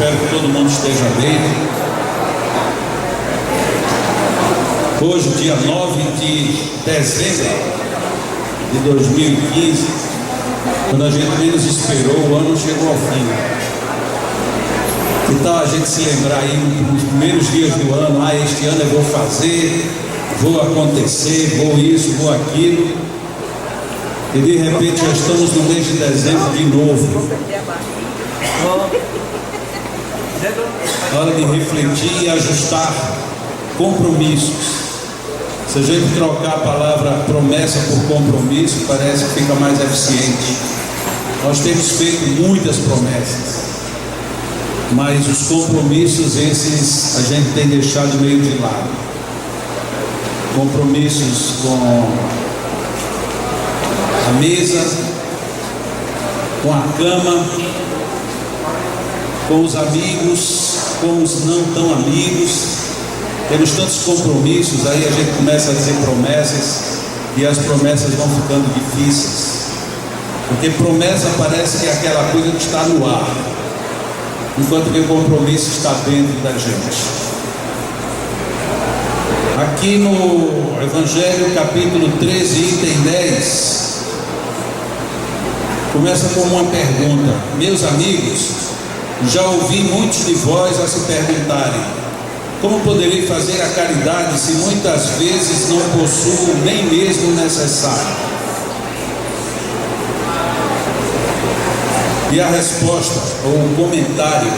Espero que todo mundo esteja bem. Hoje, dia 9 de dezembro de 2015, quando a gente menos esperou, o ano chegou ao fim. Que tal a gente se lembrar aí nos primeiros dias do ano: este ano eu vou fazer, vou acontecer, vou isso, vou aquilo. E de repente já estamos no mês de dezembro de novo. Hora de refletir e ajustar compromissos. Se a gente trocar a palavra promessa por compromisso, parece que fica mais eficiente. Nós temos feito muitas promessas, mas os compromissos, esses a gente tem deixado meio de lado. Compromissos com a mesa, com a cama, com os amigos, com os não tão amigos. Temos tantos compromissos, aí a gente começa a dizer promessas e as promessas vão ficando difíceis, porque promessa parece que é aquela coisa que está no ar, enquanto que o compromisso está dentro da gente. Aqui no Evangelho, capítulo 13, item 10, começa com uma pergunta: meus amigos, já ouvi muitos de vós a se perguntarem: como poderei fazer a caridade se muitas vezes não possuo nem mesmo o necessário? E a resposta, ou o comentário: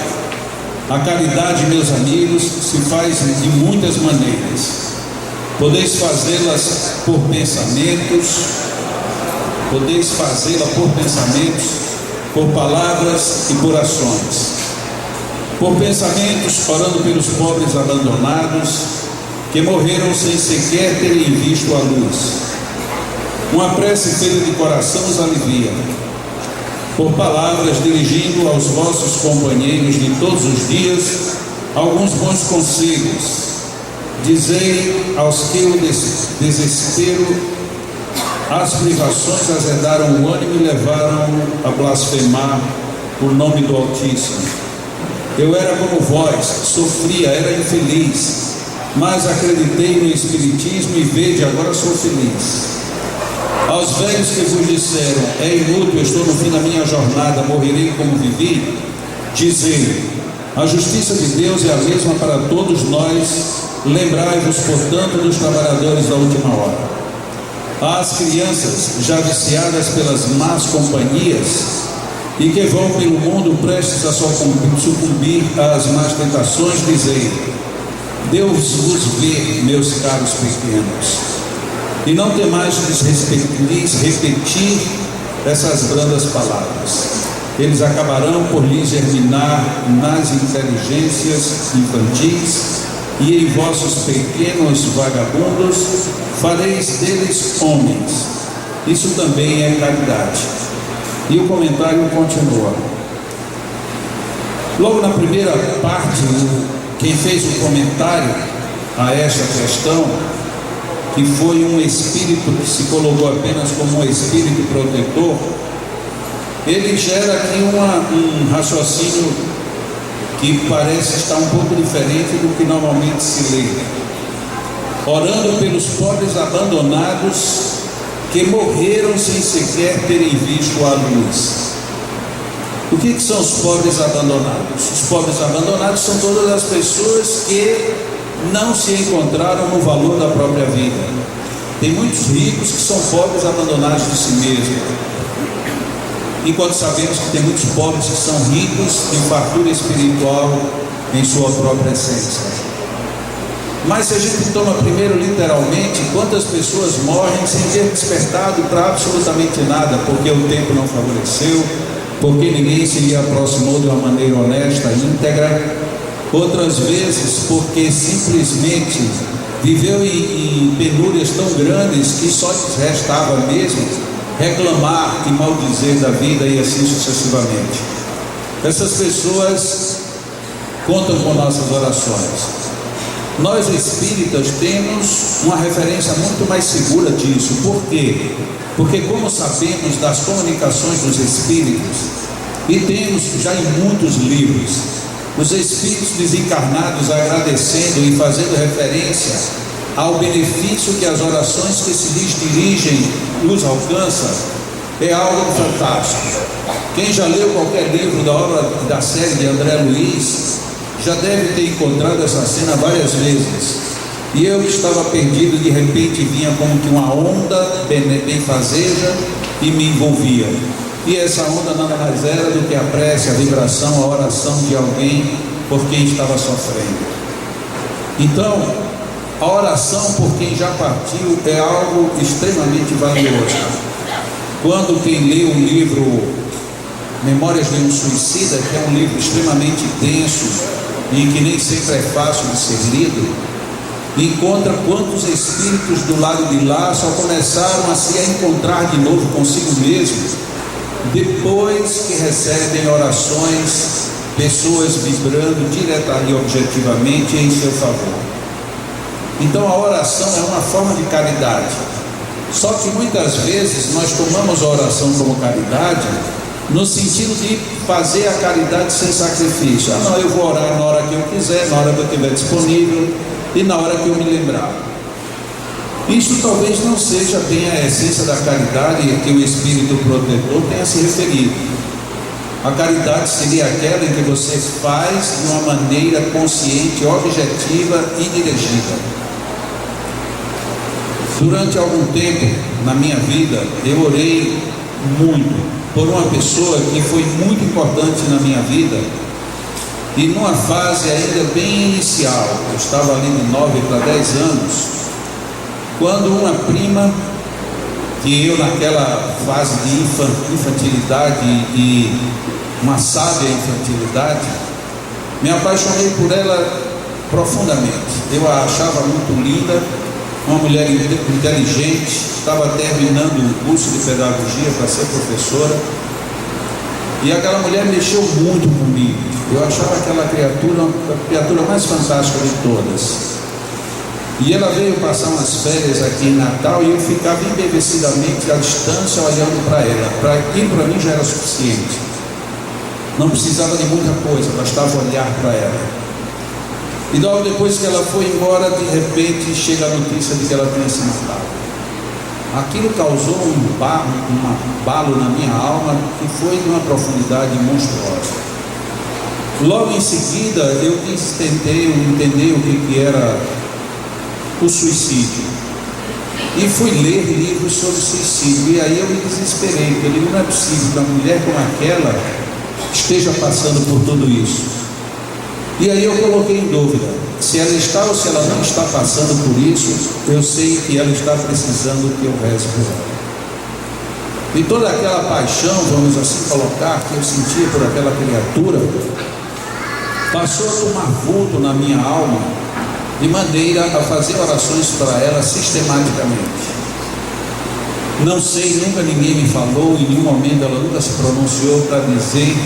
a caridade, meus amigos, se faz de muitas maneiras. Podeis fazê-las por pensamentos, por palavras e por ações. Por pensamentos, orando pelos pobres abandonados, que morreram sem sequer terem visto a luz. Uma prece feita de coração os alivia. Por palavras, dirigindo aos vossos companheiros de todos os dias alguns bons conselhos. Dizei aos que o desespero, as privações azedaram o ânimo e levaram a blasfemar o nome do Altíssimo. Eu era como vós, sofria, era infeliz, mas acreditei no Espiritismo e vede, agora sou feliz. Aos velhos que vos disseram: é inútil, estou no fim da minha jornada, morrerei como vivi, dizei: a justiça de Deus é a mesma para todos nós, lembrai-vos, portanto, dos trabalhadores da última hora. Às crianças já viciadas pelas más companhias e que vão pelo mundo prestes a sucumbir às más tentações, dizei: Deus vos vê, meus caros pequenos. E não temais lhes repetir essas brandas palavras. Eles acabarão por lhes germinar nas inteligências infantis, e em vossos pequenos vagabundos fareis deles homens. Isso também é caridade. E o comentário continua. Logo na primeira parte, quem fez o comentário a esta questão, que foi um espírito que se colocou apenas como um espírito protetor, ele gera aqui um raciocínio que parece estar um pouco diferente do que normalmente se lê. Orando pelos pobres abandonados que morreram sem sequer terem visto a luz. O que são os pobres abandonados? Os pobres abandonados são todas as pessoas que não se encontraram no valor da própria vida. Tem muitos ricos que são pobres abandonados de si mesmos, enquanto sabemos que tem muitos pobres que são ricos em fartura espiritual em sua própria essência. Mas se a gente toma primeiro literalmente, quantas pessoas morrem sem ter despertado para absolutamente nada, porque o tempo não favoreceu, porque ninguém se lhe aproximou de uma maneira honesta, íntegra. Outras vezes porque simplesmente viveu em penúrias tão grandes que só lhes restava mesmo reclamar e maldizer da vida, e assim sucessivamente. Essas pessoas contam com nossas orações. Nós espíritas temos uma referência muito mais segura disso. Por quê? Porque, como sabemos das comunicações dos espíritos, e temos já em muitos livros, os espíritos desencarnados agradecendo e fazendo referência ao benefício que as orações que se lhes dirigem nos alcançam, é algo fantástico. Quem já leu qualquer livro da obra da série de André Luiz já deve ter encontrado essa cena várias vezes. E eu que estava perdido, de repente vinha como que uma onda benfazeja e me envolvia. E essa onda nada mais era do que a prece, a vibração, a oração de alguém por quem estava sofrendo. Então, a oração por quem já partiu é algo extremamente valioso. Quando quem lê o livro Memórias de um Suicida, que é um livro extremamente denso e que nem sempre é fácil de ser lido, encontra quantos espíritos do lado de lá só começaram a se encontrar de novo consigo mesmos depois que recebem orações, pessoas vibrando direta e objetivamente em seu favor. Então a oração é uma forma de caridade. Só que muitas vezes nós tomamos a oração como caridade no sentido de fazer a caridade sem sacrifício. Não, eu vou orar na hora que eu quiser, na hora que eu estiver disponível e na hora que eu me lembrar. Isto talvez não seja bem a essência da caridade que o Espírito Protetor tenha se referido. A caridade seria aquela em que você faz de uma maneira consciente, objetiva e dirigida. Durante algum tempo na minha vida, eu orei muito por uma pessoa que foi muito importante na minha vida, e numa fase ainda bem inicial, eu estava ali de 9 para 10 anos, quando uma prima, que eu naquela fase de infantilidade e uma sábia infantilidade, me apaixonei por ela profundamente. Eu a achava muito linda, uma mulher inteligente, estava terminando o curso de pedagogia para ser professora, e aquela mulher mexeu muito comigo. Eu achava aquela criatura a criatura mais fantástica de todas. E ela veio passar umas férias aqui em Natal e eu ficava embevecidamente à distância olhando para ela. Aquilo para mim já era suficiente. Não precisava de muita coisa, bastava olhar para ela. E logo depois que ela foi embora, de repente chega a notícia de que ela tinha se matado. Aquilo causou um abalo na minha alma que foi de uma profundidade monstruosa. Logo em seguida eu tentei entender o que era o suicídio, e fui ler livros sobre suicídio, e aí eu me desesperei, porque eu digo, não é possível que uma mulher como aquela esteja passando por tudo isso. E aí eu coloquei em dúvida, se ela está ou se ela não está passando por isso, eu sei que ela está precisando que eu reze por ela. E toda aquela paixão, vamos assim colocar, que eu sentia por aquela criatura, passou a tomar vulto na minha alma, de maneira a fazer orações para ela sistematicamente. Não sei, nunca ninguém me falou, em nenhum momento ela nunca se pronunciou para dizer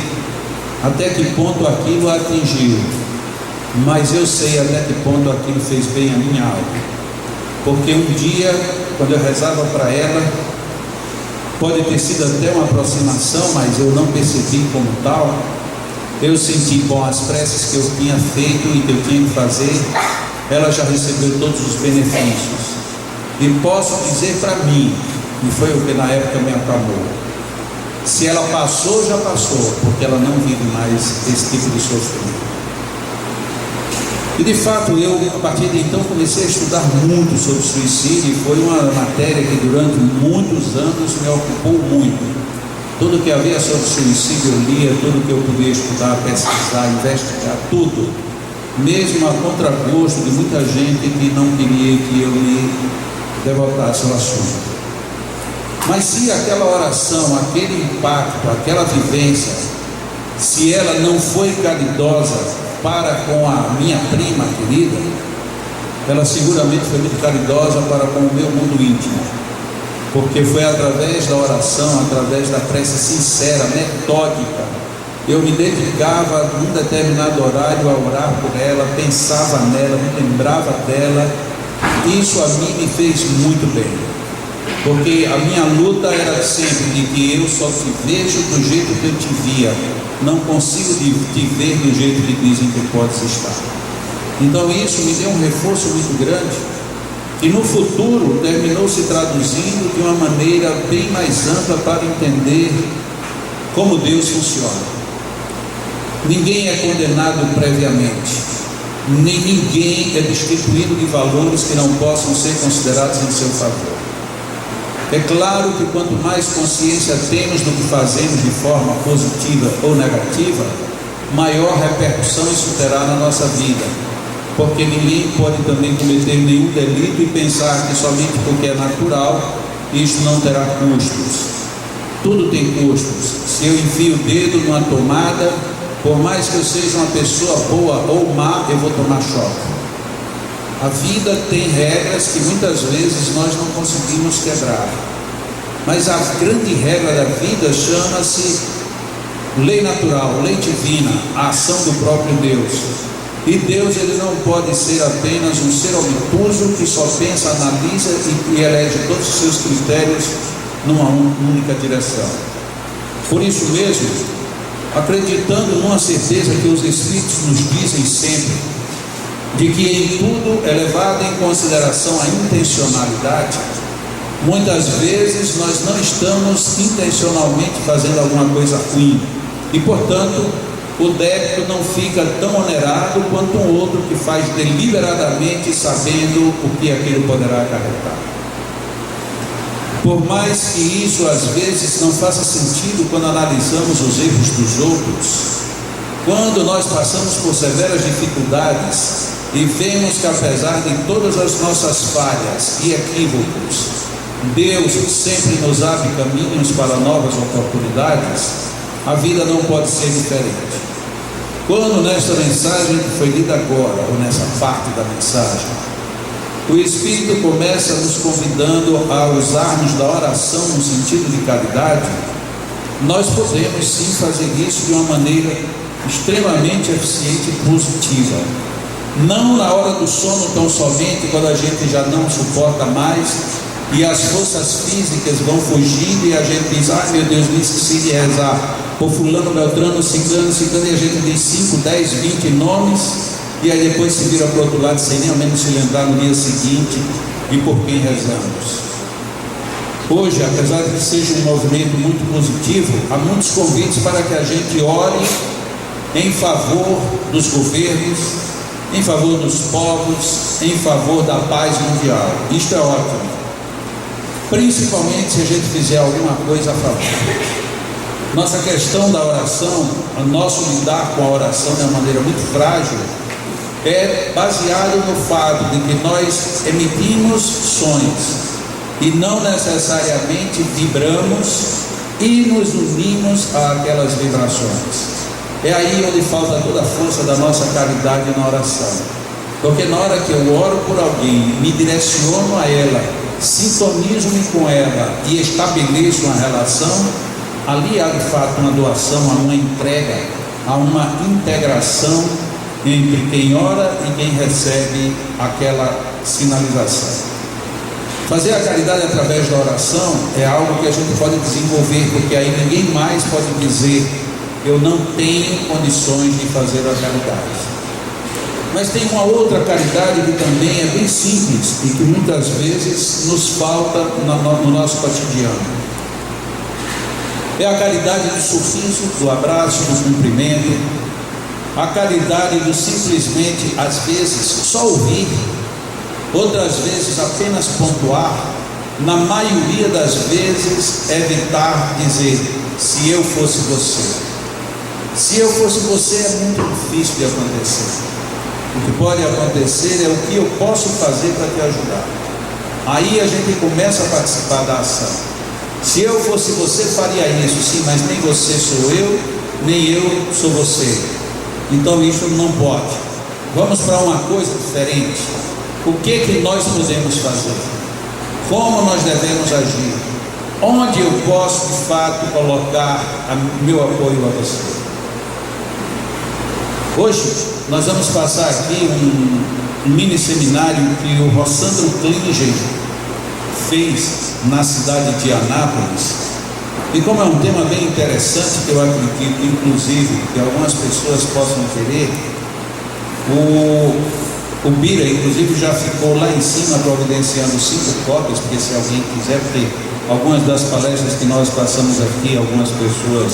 até que ponto aquilo a atingiu, mas eu sei até que ponto aquilo fez bem à minha alma, porque um dia, quando eu rezava para ela, pode ter sido até uma aproximação, mas eu não percebi como tal, eu senti, bom, as preces que eu tinha feito e que eu tinha que fazer, ela já recebeu todos os benefícios, e posso dizer para mim, e foi o que na época me acalmou, se ela passou, já passou, porque ela não vive mais esse tipo de sofrimento. E de fato eu, a partir de então, comecei a estudar muito sobre suicídio, e foi uma matéria que durante muitos anos me ocupou muito. Tudo que havia sobre suicídio eu lia, tudo que eu podia estudar, pesquisar, investigar, tudo, mesmo a contragosto de muita gente que não queria que eu me devotasse ao assunto. Mas se aquela oração, aquele impacto, aquela vivência, se ela não foi caridosa para com a minha prima querida, ela seguramente foi muito caridosa para com o meu mundo íntimo, porque foi através da oração, através da prece sincera, metódica, eu me dedicava num determinado horário a orar por ela, pensava nela, me lembrava dela. Isso a mim me fez muito bem. porque a minha luta era sempre de que eu só te vejo do jeito que eu te via, não consigo te ver do jeito que dizem que podes estar. Então isso me deu um reforço muito grande, e no futuro terminou se traduzindo de uma maneira bem mais ampla para entender como Deus funciona. Ninguém é condenado previamente, nem ninguém é destituído de valores que não possam ser considerados em seu favor. É claro que quanto mais consciência temos do que fazemos de forma positiva ou negativa, maior repercussão isso terá na nossa vida, porque ninguém pode também cometer nenhum delito e pensar que somente porque é natural, isso não terá custos. Tudo tem custos. Se eu enfio o dedo numa tomada, por mais que eu seja uma pessoa boa ou má, eu vou tomar choque. A vida tem regras que muitas vezes nós não conseguimos quebrar, mas a grande regra da vida chama-se lei natural, lei divina, a ação do próprio Deus. E Deus, ele não pode ser apenas um ser obtuso que só pensa, analisa e elege todos os seus critérios numa única direção. Por isso mesmo, acreditando numa certeza que os Espíritos nos dizem sempre, de que em tudo é levada em consideração a intencionalidade, muitas vezes nós não estamos intencionalmente fazendo alguma coisa ruim, e portanto o débito não fica tão onerado quanto um outro que faz deliberadamente sabendo o que aquilo poderá acarretar. Por mais que isso às vezes não faça sentido quando analisamos os erros dos outros, quando nós passamos por severas dificuldades e vemos que apesar de todas as nossas falhas e equívocos, Deus sempre nos abre caminhos para novas oportunidades, a vida não pode ser diferente. Quando nesta mensagem que foi lida agora, ou nessa parte da mensagem, o Espírito começa nos convidando a usarmos da oração no sentido de caridade, nós podemos sim fazer isso de uma maneira extremamente eficiente e positiva. Não na hora do sono tão somente, quando a gente já não suporta mais e as forças físicas vão fugindo e a gente diz, ai meu Deus, me esqueci de rezar por fulano, beltrano, ciclano, e a gente diz 5, 10, 20 nomes e aí depois se vira para o outro lado sem nem ao menos se lembrar no dia seguinte e por quem rezamos. Hoje, apesar de que seja um movimento muito positivo, há muitos convites para que a gente ore em favor dos governos, em favor dos povos, em favor da paz mundial. Isto é ótimo, principalmente se a gente fizer alguma coisa a favor. Nossa questão da oração, o nosso lidar com a oração de uma maneira muito frágil, é baseado no fato de que nós emitimos sons e não necessariamente vibramos e nos unimos àquelas vibrações. É aí onde falta toda a força da nossa caridade na oração, porque na hora que eu oro por alguém, me direciono a ela, sintonizo-me com ela e estabeleço uma relação, ali há de fato uma doação, há uma entrega, há uma integração entre quem ora e quem recebe aquela sinalização. Fazer a caridade através da oração é algo que a gente pode desenvolver, porque aí ninguém mais pode dizer eu não tenho condições de fazer a caridade. Mas tem uma outra caridade que também é bem simples e que muitas vezes nos falta no nosso cotidiano. É a caridade do sorriso, do abraço, do cumprimento, a caridade do simplesmente, às vezes, só ouvir, outras vezes apenas pontuar, na maioria das vezes evitar dizer, se eu fosse você. Se eu fosse você é muito difícil de acontecer. O que pode acontecer é o que eu posso fazer para te ajudar. Aí a gente começa a participar da ação. Se eu fosse você, faria isso, sim, mas nem você sou eu, nem eu sou você. Então isso não pode. Vamos para uma coisa diferente. O que nós podemos fazer? Como nós devemos agir? Onde eu posso de fato colocar meu apoio a você? Hoje nós vamos passar aqui um mini seminário que o Rossandro Klinger fez na cidade de Anápolis. E como é um tema bem interessante, que eu acredito, inclusive, que algumas pessoas possam querer, o Bira, inclusive, já ficou lá em cima providenciando 5 cópias, porque se alguém quiser ter algumas das palestras que nós passamos aqui, algumas pessoas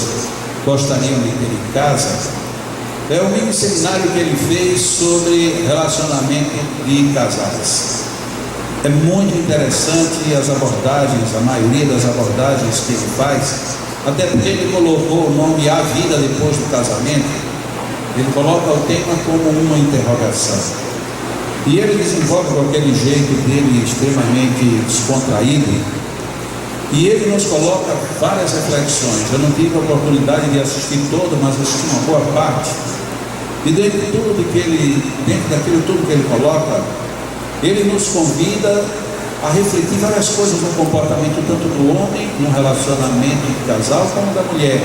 gostariam de ter em casa. É o mini seminário que ele fez sobre relacionamento de casais. É muito interessante as abordagens, a maioria das abordagens que ele faz, até porque ele colocou o nome A Vida Depois do Casamento. Ele coloca o tema como uma interrogação. E ele desenvolve com aquele jeito dele extremamente descontraído. E ele nos coloca várias reflexões. Eu não tive a oportunidade de assistir todo, mas assisti uma boa parte. E dentro daquilo tudo que ele coloca, ele nos convida a refletir várias coisas no comportamento tanto do homem, no relacionamento de casal, como da mulher.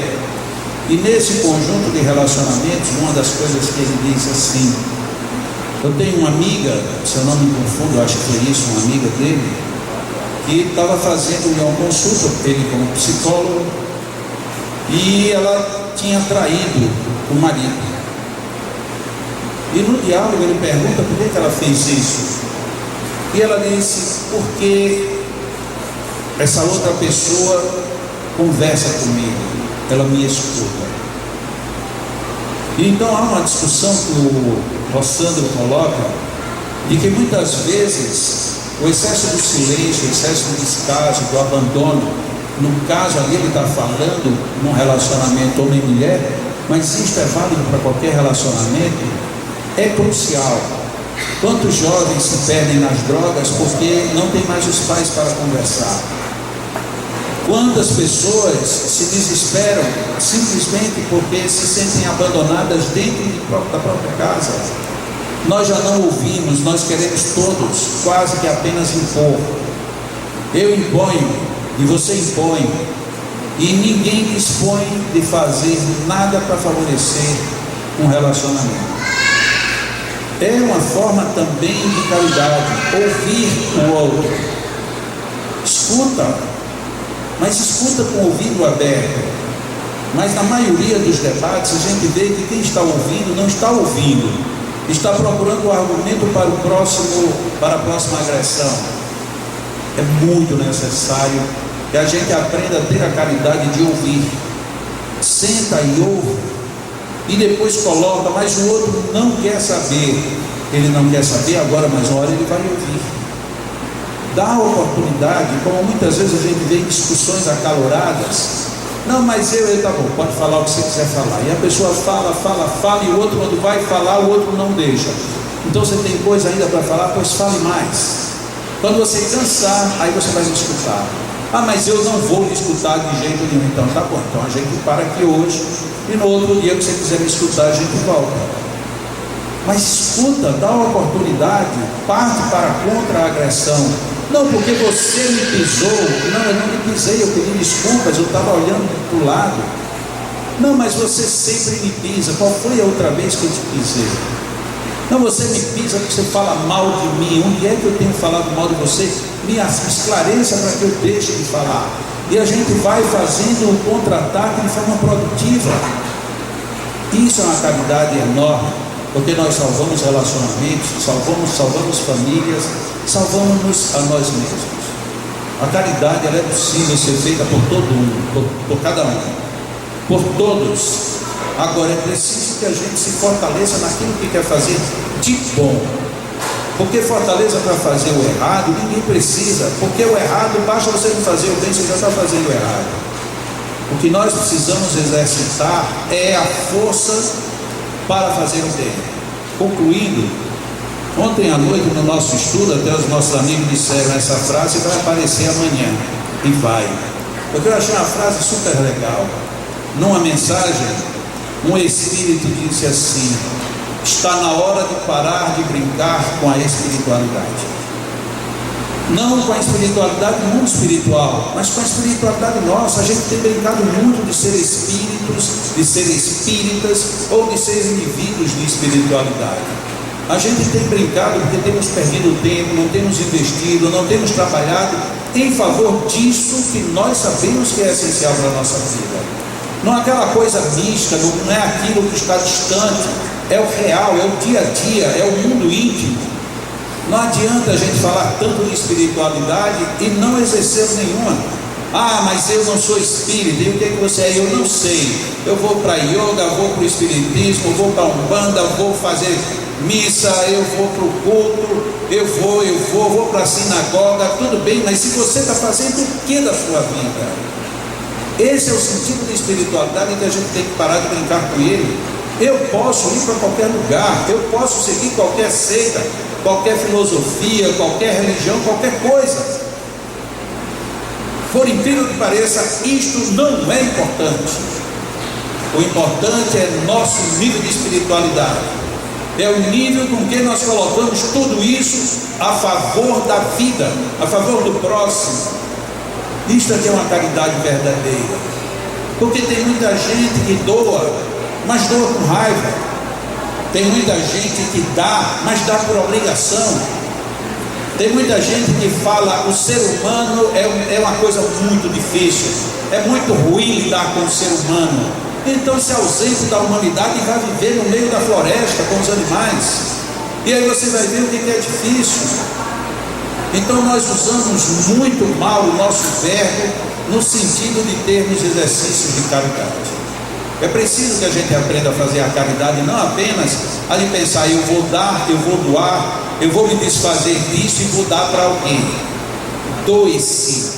E nesse conjunto de relacionamentos, uma das coisas que ele diz assim: eu tenho uma amiga, se eu não me confundo, acho que foi isso, uma amiga dele, que estava fazendo uma consulta, ele como psicólogo, e ela tinha traído o marido. E no diálogo ele pergunta por que ela fez isso. E ela disse: porque essa outra pessoa conversa comigo, ela me escuta. E então há uma discussão que o Rossandro coloca, de que muitas vezes o excesso do silêncio, o excesso do descaso, do abandono, no caso ali ele está falando num relacionamento homem-mulher, mas isto é válido para qualquer relacionamento, é crucial. Quantos jovens se perdem nas drogas porque não tem mais os pais para conversar? Quantas pessoas se desesperam simplesmente porque se sentem abandonadas dentro da própria casa? Nós já não ouvimos, nós queremos todos quase que apenas impor. Eu imponho e você impõe, e ninguém dispõe de fazer nada para favorecer um relacionamento. É uma forma também de caridade, ouvir o outro. Escuta, mas escuta com o ouvido aberto. Mas na maioria dos debates a gente vê que quem está ouvindo não está ouvindo, está procurando o argumento para a próxima agressão. É muito necessário que a gente aprenda a ter a caridade de ouvir. Senta e ouve. E depois coloca, mas o outro não quer saber. Ele não quer saber agora, mas uma hora ele vai ouvir. Dá a oportunidade, como muitas vezes a gente vê em discussões acaloradas. Não, mas tá bom, pode falar o que você quiser falar. E a pessoa fala, e o outro, quando vai falar, o outro não deixa. Então você tem coisa ainda para falar, pois fale mais. Quando você cansar, aí você vai me escutar. Ah, mas eu não vou lhe escutar de jeito nenhum. Então tá bom, então a gente para aqui hoje, e no outro dia que você quiser me escutar, a gente volta. Mas escuta, dá uma oportunidade, parte para contra a agressão. Não, porque você me pisou. Não, eu não me pisei, eu pedi desculpas, eu estava olhando para o lado. Não, mas você sempre me pisa. Qual foi a outra vez que eu te pisei? Não, você me pisa porque você fala mal de mim. Onde é que eu tenho falado mal de você? Me esclareça para que eu deixe de falar. E a gente vai fazendo um contra-ataque de forma produtiva. Isso é uma caridade enorme, porque nós salvamos relacionamentos, salvamos famílias, salvamos a nós mesmos. A caridade, ela é possível ser feita por todo mundo, por cada um, por todos. Agora é preciso que a gente se fortaleça naquilo que quer fazer de bom. Porque fortaleza para fazer o errado, ninguém precisa. Porque o errado, basta você não fazer o bem, você já está fazendo o errado. O que nós precisamos exercitar é a força para fazer o bem. Concluindo, ontem à noite no nosso estudo, até os nossos amigos disseram: essa frase vai aparecer amanhã. E vai. Porque eu achei uma frase super legal. Numa mensagem, um espírito disse assim: está na hora de parar de brincar com a espiritualidade. Não com a espiritualidade do mundo espiritual, mas com a espiritualidade nossa. A gente tem brincado muito de ser espíritos, de ser espíritas, ou de ser indivíduos de espiritualidade. A gente tem brincado porque temos perdido tempo, não temos investido, não temos trabalhado em favor disso que nós sabemos que é essencial para a nossa vida. Não é aquela coisa mística, não é aquilo que está distante, é o real, é o dia a dia, é o mundo íntimo. Não adianta a gente falar tanto de espiritualidade e não exercer nenhuma. Ah, mas eu não sou espírita. E o que você é? Eu não sei. Eu vou para yoga, vou para o espiritismo, vou para a Umbanda, vou fazer missa, eu vou para o culto, eu vou para a sinagoga. Tudo bem, mas se você está fazendo o que da sua vida? Esse é o sentido da espiritualidade que a gente tem que parar de brincar com ele. Eu posso ir para qualquer lugar, eu posso seguir qualquer seita, qualquer filosofia, qualquer religião, qualquer coisa. Por incrível que pareça, isto não é importante. O importante é nosso nível de espiritualidade. É o nível com que nós colocamos tudo isso a favor da vida, a favor do próximo. Isto aqui é uma caridade verdadeira. Porque tem muita gente que doa, mas doa com raiva. Tem muita gente que dá, mas dá por obrigação. Tem muita gente que fala, o ser humano é uma coisa muito difícil, é muito ruim lidar com o ser humano. Então se ausente da humanidade e vai viver no meio da floresta com os animais. E aí você vai ver o que é difícil. Então nós usamos muito mal o nosso verbo no sentido de termos exercícios de caridade. É preciso que a gente aprenda a fazer a caridade, não apenas a de pensar, eu vou dar, eu vou doar, eu vou me desfazer disso e vou dar para alguém. Doe-se,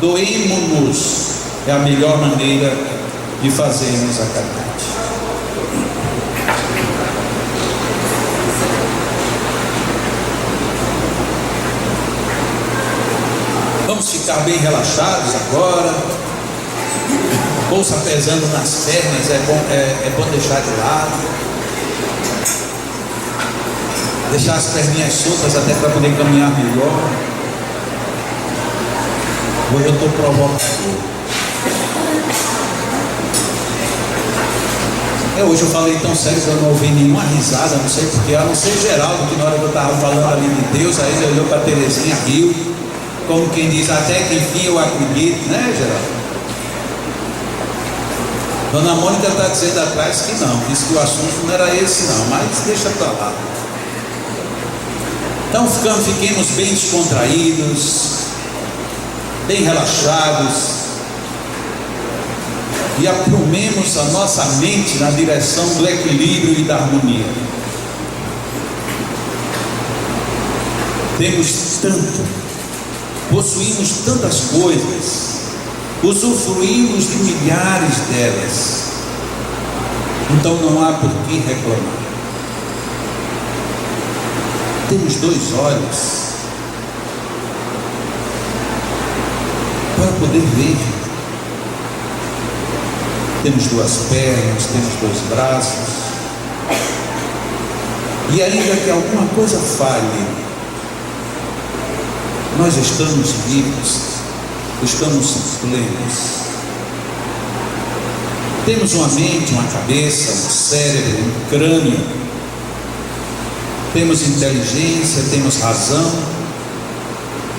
doemos-nos, é a melhor maneira de fazermos a caridade. Vamos ficar bem relaxados agora. Bolsa pesando nas pernas, é bom deixar de lado. Deixar as perninhas soltas até para poder caminhar melhor. Hoje eu estou provocador. Hoje eu falei tão sério que eu não ouvi nenhuma risada, não sei porque, a não ser Geraldo, que na hora que eu estava falando ali de Deus, aí ele olhou para a Terezinha, riu, como quem diz, até que enfim eu acredito, né, Geraldo? Dona Mônica está dizendo atrás que não, disse que o assunto não era esse não, mas deixa para lá. Então fiquemos bem descontraídos, bem relaxados e aprumemos a nossa mente na direção do equilíbrio e da harmonia. Temos tanto, possuímos tantas coisas, usufruímos de milhares delas, então não há por que reclamar. Temos 2 olhos para poder ver, temos 2 pernas, temos 2 braços, e ainda que alguma coisa falhe, nós estamos vivos, estamos plenos. Temos uma mente, uma cabeça, um cérebro, um crânio, temos inteligência, temos razão,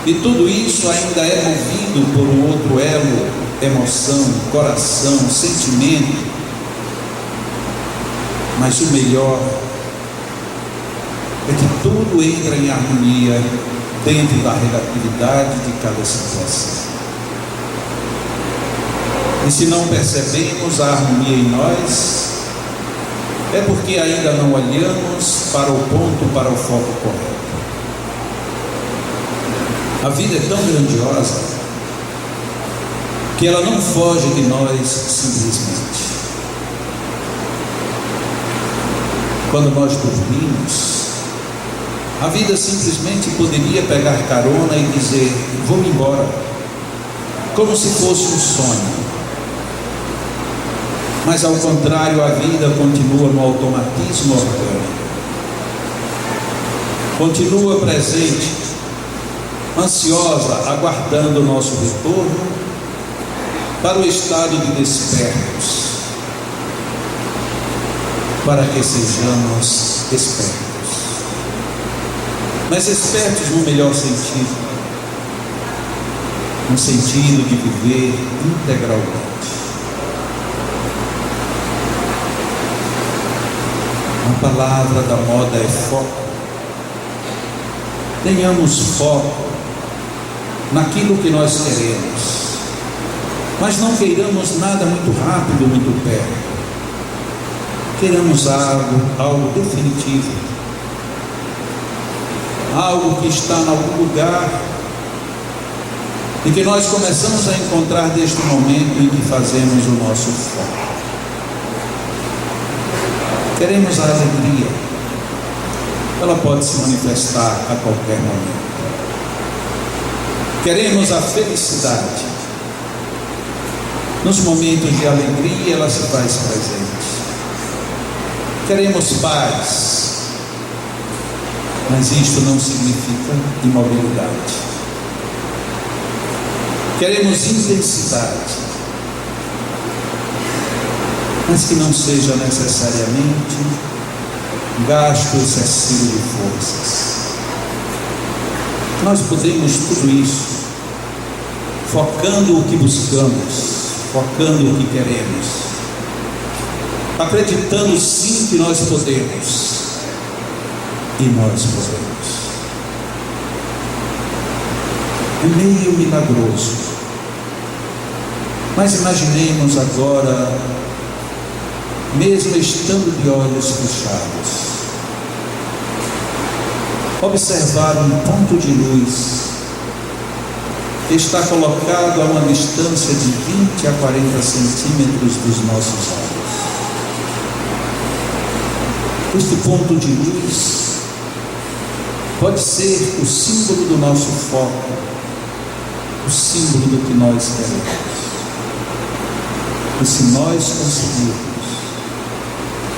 e tudo isso ainda é movido por um outro elo, emoção, coração, sentimento. Mas o melhor é que tudo entra em harmonia dentro da relatividade de cada situação. E se não percebemos a harmonia em nós, é porque ainda não olhamos para o ponto, para o foco correto. A vida é tão grandiosa que ela não foge de nós simplesmente. Quando nós dormimos, a vida simplesmente poderia pegar carona e dizer, vou-me embora, como se fosse um sonho. Mas ao contrário, a vida continua no automatismo orgânico, continua presente, ansiosa, aguardando o nosso retorno para o estado de despertos, para que sejamos espertos, mas espertos no melhor sentido, no sentido de viver integralmente. A palavra da moda é foco. Tenhamos foco naquilo que nós queremos, mas não queiramos nada muito rápido, muito perto. Queremos algo definitivo, algo que está em algum lugar e que nós começamos a encontrar desde o momento em que fazemos o nosso foco. Queremos a alegria, ela pode se manifestar a qualquer momento. Queremos a felicidade, nos momentos de alegria ela se faz presente. Queremos paz, mas isto não significa imobilidade. Queremos intensidade, mas que não seja necessariamente gasto excessivo de forças. Nós podemos tudo isso, focando o que buscamos, focando o que queremos, acreditando sim que nós podemos, e nós podemos. É meio milagroso, mas imaginemos agora, mesmo estando de olhos fechados, observar um ponto de luz que está colocado a uma distância de 20 a 40 centímetros dos nossos olhos. Este ponto de luz pode ser o símbolo do nosso foco, o símbolo do que nós queremos. E se nós conseguirmos,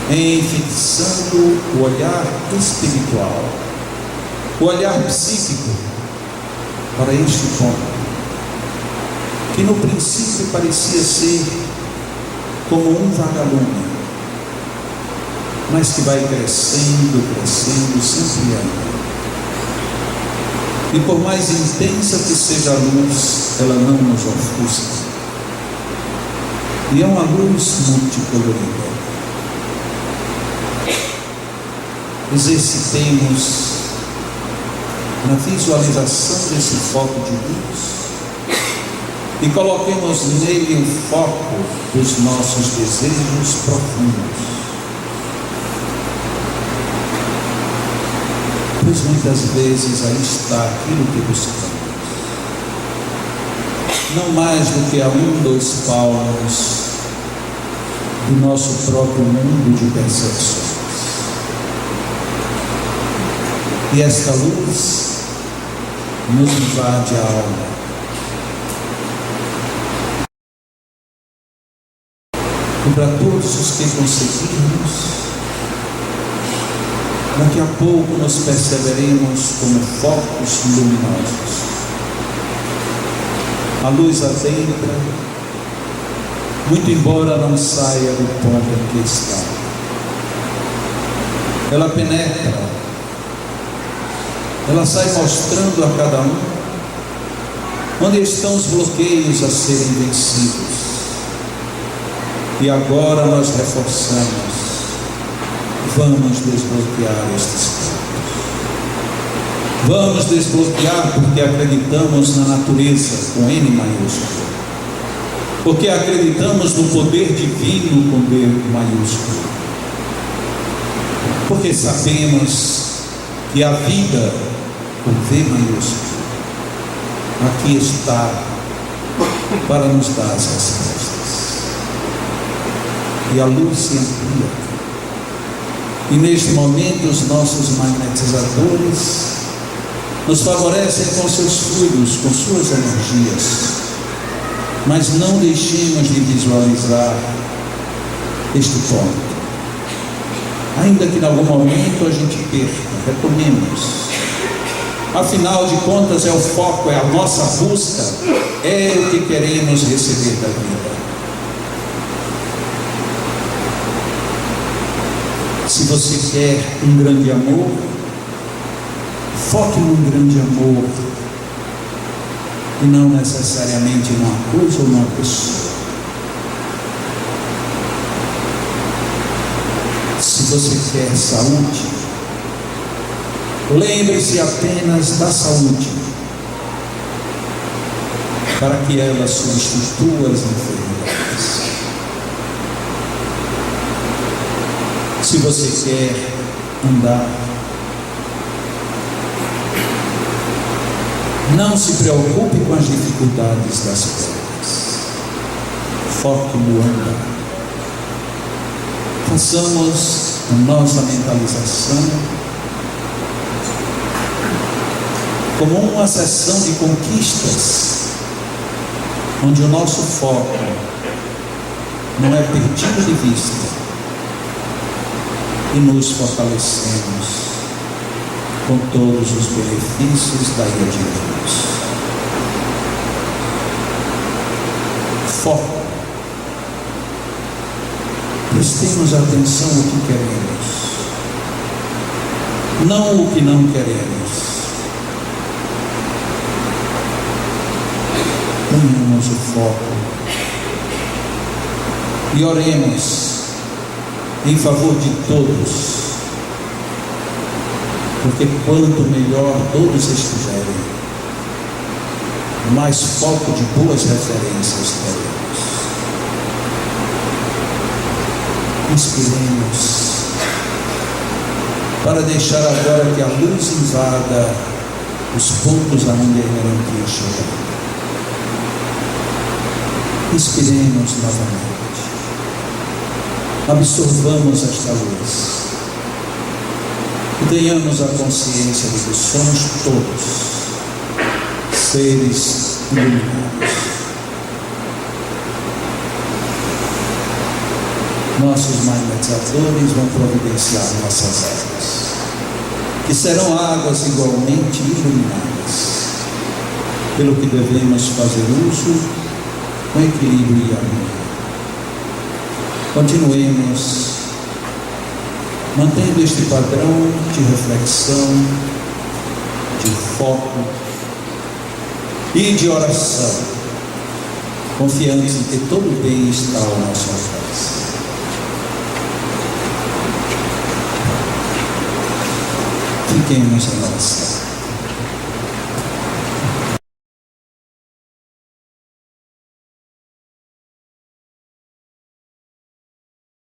enfixando o olhar espiritual, o olhar psíquico para este ponto, que no princípio parecia ser como um vagalume, mas que vai crescendo, crescendo, se ampliando. E por mais intensa que seja a luz, ela não nos ofusca. E é uma luz multicolorida. Exercitemos na visualização desse foco de luz e coloquemos nele o foco dos nossos desejos profundos. Pois muitas vezes aí está aquilo que buscamos, não mais do que a 1-2 palmos do nosso próprio mundo de percepções. E esta luz nos invade a alma. E para todos os que conseguirmos, daqui a pouco nos perceberemos como focos luminosos. A luz adentra, muito embora não saia do ponto em que está. Ela penetra, ela sai mostrando a cada um onde estão os bloqueios a serem vencidos. E agora nós reforçamos. Vamos desbloquear estes pontos. Vamos desbloquear porque acreditamos na natureza com N maiúsculo. Porque acreditamos no poder divino com D maiúsculo. Porque sabemos que a vida com V maiúsculo aqui está para nos dar as respostas. E a luz se amplia. E neste momento os nossos magnetizadores nos favorecem com seus fluidos, com suas energias. Mas não deixemos de visualizar este ponto. Ainda que em algum momento a gente perca, retomemos. Afinal de contas é o foco, é a nossa busca, é o que queremos receber da vida. Se você quer um grande amor, foque num grande amor e não necessariamente numa coisa ou numa pessoa. Se você quer saúde, lembre-se apenas da saúde, para que ela substitua as enfermidades. Se você quer andar, não se preocupe com as dificuldades das coisas, foque no andar. Façamos a nossa mentalização como uma sessão de conquistas, onde o nosso foco não é perdido de vista, e nos fortalecemos com todos os benefícios da ilha de Deus. Foco. Prestemos atenção ao que queremos, não o que não queremos. Ponhamos o foco e oremos em favor de todos, porque quanto melhor todos estiverem, mais foco de boas referências teremos. Inspiremos para deixar agora que a luz invada os pontos aonde a hierarquia chega. Inspiremos novamente. Absorvamos esta luz e tenhamos a consciência de que somos todos seres iluminados. Nossos magnetizadores vão providenciar nossas águas, que serão águas igualmente iluminadas, pelo que devemos fazer uso com equilíbrio e harmonia. Continuemos mantendo este padrão de reflexão, de foco e de oração, confiantes em que todo o bem está ao nosso alcance. Fiquemos em oração.